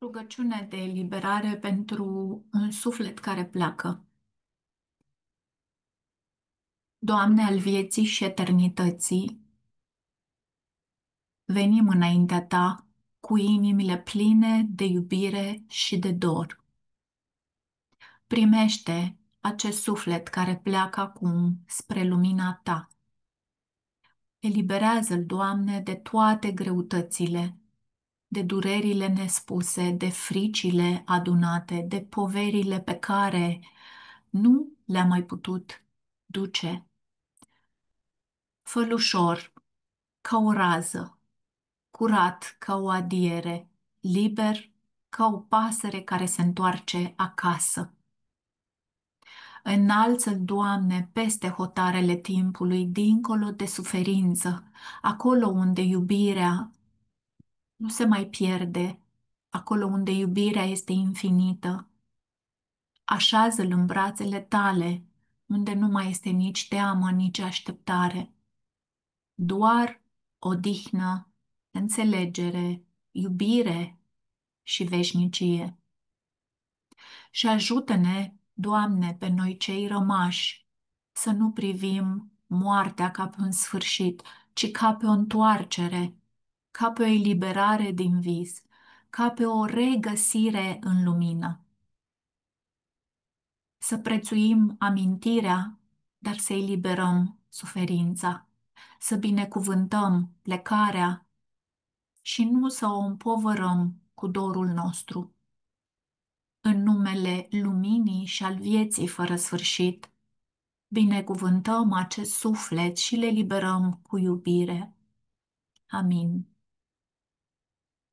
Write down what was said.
Rugăciune de eliberare pentru un suflet care pleacă. Doamne al vieții și eternității, venim înaintea Ta cu inimile pline de iubire și de dor. Primește acest suflet care pleacă acum spre lumina Ta. Eliberează-l, Doamne, de toate greutățile, de durerile nespuse, de fricile adunate, de poverile pe care nu le-a mai putut duce. Fă-l ușor, ca o rază, curat ca o adiere, liber ca o pasăre care se întoarce acasă. Înalță-l, Doamne, peste hotarele timpului, dincolo de suferință, acolo unde iubirea nu se mai pierde, acolo unde iubirea este infinită. Așează-l în brațele tale, unde nu mai este nici teamă, nici așteptare. Doar odihnă, înțelegere, iubire și veșnicie. Și ajută-ne, Doamne, pe noi cei rămași, să nu privim moartea ca pe un sfârșit, ci ca pe o întoarcere, ca pe o eliberare din vis, ca pe o regăsire în lumină. Să prețuim amintirea, dar să eliberăm suferința, să binecuvântăm plecarea și nu să o împovărăm cu dorul nostru. În numele luminii și al vieții fără sfârșit, binecuvântăm acest suflet și le liberăm cu iubire. Amin.